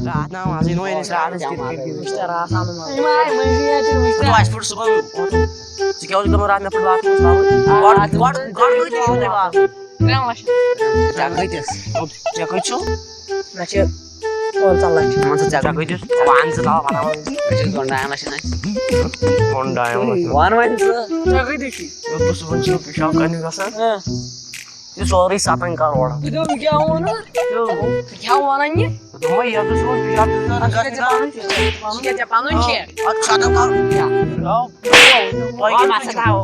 रात ना आज नो एनी रात Mr. Rasan. तो आज फुट सुबह क्या होगा रात में फुट बात गॉड कोई नहीं होने बात क्या कोई छो Nache all salat. मन से क्या कोई छो पांच से लाओ बना Gonda yang nasi nasi. Honda है One man sir. Jaga dishi. तो सुबह छो पिशाब करने का सर ये सॉरी सातन का रोड Itu क्या हुआ ना? क्या हुआ ना ये? तो मैं ये तो सुबह पिशाब Kita panunci. अच्छा तो कर क्या Oh masa tahu.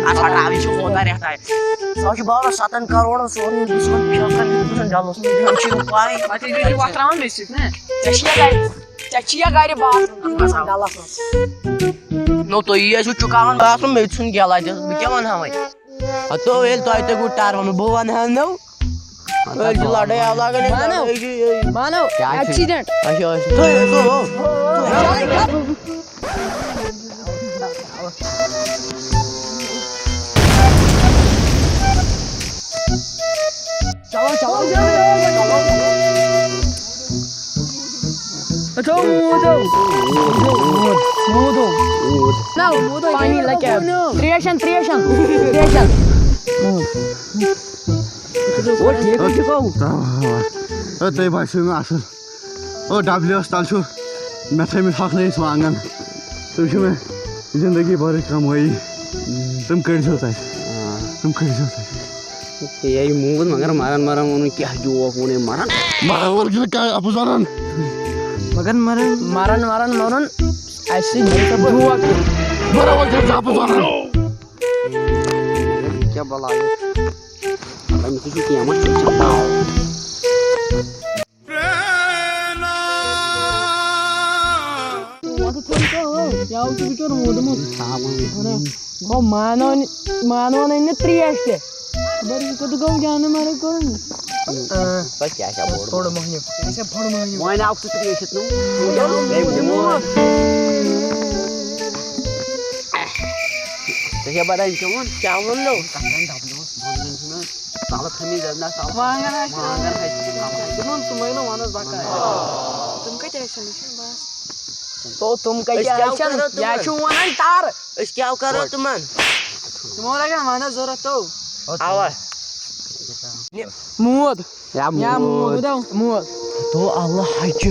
अच्छा अभी जो होता रहता है सच बात सातन करोड़ सॉरी दुश्मन पिशाब करने दुश्मन डालो हम चीज पाए Mati itu waktu mesut ne? Cacia gari bahas. Dalas mas. No तो ये जो चुकावन बाथरूम में सुन गया ला जब क्या मन हमें तो वेल तो आते गुटार हम बोवन है नो वेल जो लड़े आ लगे नहीं Mano, accident. अच्छा Chalo. Mudo. No, funny like a creation. ओ तै भाइसँग आसल ओ डब्ल्यू अस्ताल छु मेथै में थक नहीं स्वांगन तुम छु में जिंदगी भर काम होई तुम कर जो तै Yai mungkin magar maran unik ya jual punya maran. मारा वर गिल का अपु जानन Maran. Asli jual. मारा वर गिल का अपु जानन क्या बला है? Kalau mesti kiamat cepat. Mano ini trieste. Baru ikut kau jangan marah kau. Pas क्या बोल? Fodo mahnya. ऐसे fodo mahnya. Mau nak aku tuh kriasit nu? Siapa dah cuman? Cuman lo. Kalau kami dah tahu. Mangan aja. Mangan. Cuman semuanya mana bakal. Tum कैसे action बस. तो तुम कैसे action? या cuma antar. इस क्या कर रहे हो तुम Semua lagi mana zorat tuh? आवाज Muat. Ya Muat. तो अल्लाह हज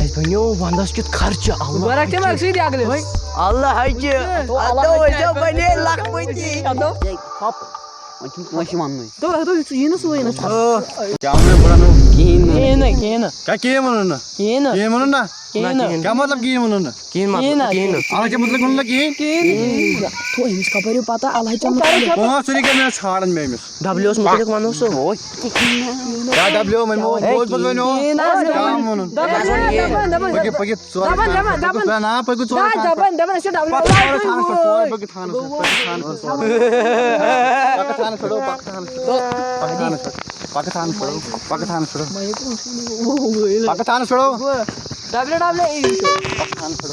अस बनो वंदस कित खर्च अल्लाह Barak tem aksi dia agak. अल्लाह हज तो बने लखपति Hop. Masih mana? Tuh ini semua ini. क्या में बड़ा नो Kena. क्या के मनन ना के मनन ना क्या मतलब के मनन ना किन आला के मतलब मनन के Tuh ini kabar pata Allah jam. पांच तरीके में छाड़न में मिस डब्ल्यूएस मुतलक मानो सो क्या डब्ल्यू मन मो बोल बनो क्या मनन पगे ना पगे Daban sih daban. पगे थान छोड़ो पाकिस्तान छोड़ो WWE itu. पाकिस्तान छोड़ो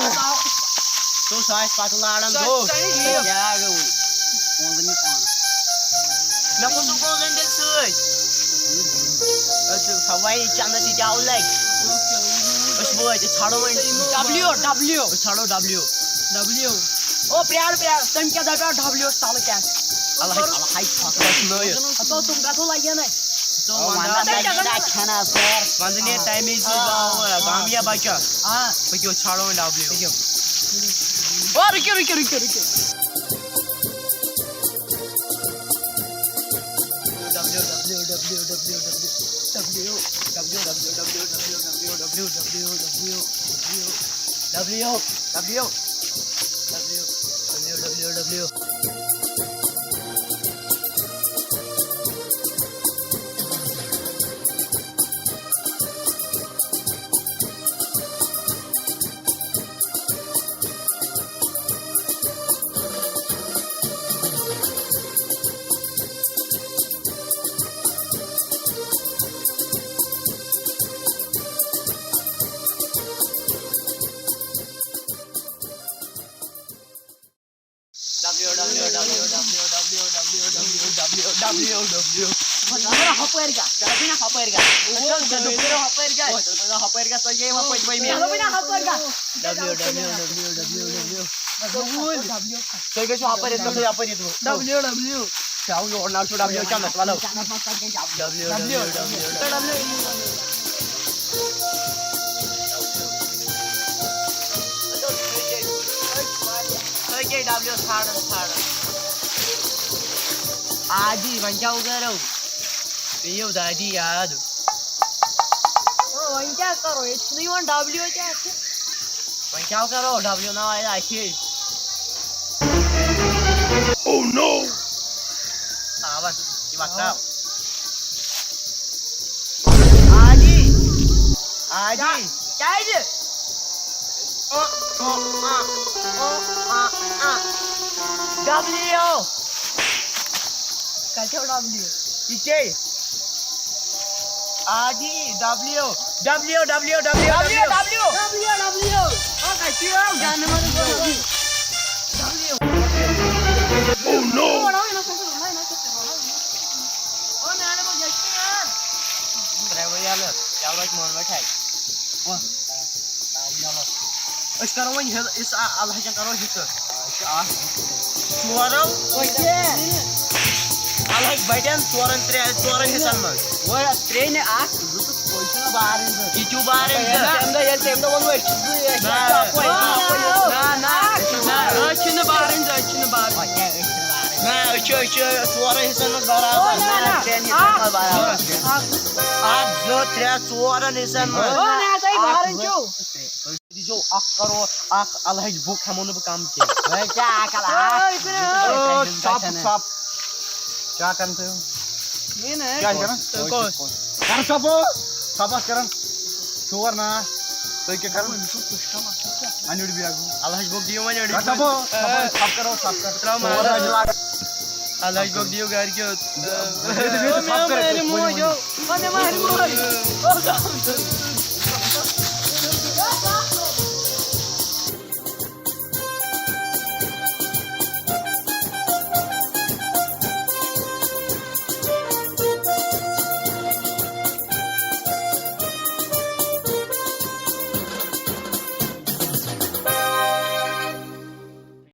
तो साइज पाटलाड़न दो क्या गो? कौन बनी कौन? मैं कुछ को जंगल सोई अच्छा हवाई चांदा सी जाओ लाइक बस वो है छाड़ो में W. छाड़ो W Oh priar. Tem que dar W salah kan. अल्लाह हाई बस नो ये Atau तुम का तो lagi ना. तो Mana dah kena sir. मंदने टाइम इज गामिया बाचा Ah. क्यों छाड़ो में डब्ल्यू Oh रुकियो. आजी वहीं क्या करो ये दादी याद वहीं क्या करो इतनी वन डब्ल्यू क्या वहीं क्या करो डब्ल्यू ना आया आखिर Oh no! सावन ये बात ना आजी आजी क्या है ये डब्ल्यू कैसे डब्ल्यू पीछे आजी W W W W W W W ओ कैसे हो जाने वाले डब्ल्यू Oh no! ओ ना मुझे यार ड्राइवर यार यार एक मन बैठा है इस करो वही इस अल्लाह के करो हिस्सा चोरो अल्लाह बैठन चोरन चोरन हिस्सा में वो ट्रेन आख कोई बाहर की चू बाहर हमदा ये हमदा वो ना अच्छे बाहर ना अच्छे चोरन हिस्सा में बराबर ना ट्रेन हिस्सा में बराबर आज दो त्रे चोरन हिस्सा में ओ ना सही बाहर जो जो आख करो आख अल्लाह बुक हम उन काम के क्या ओ इतने Stop! क्या करते हो? ये ना क्या करना? कर सबो सबस करन शोर ना तो क्या करन अनिड भी आगु अल्लाह बुक दियो मन कर सबो सब करो सब कर अल्लाह बुक दियो घर के सब कर ओ ने मारी मोर ओ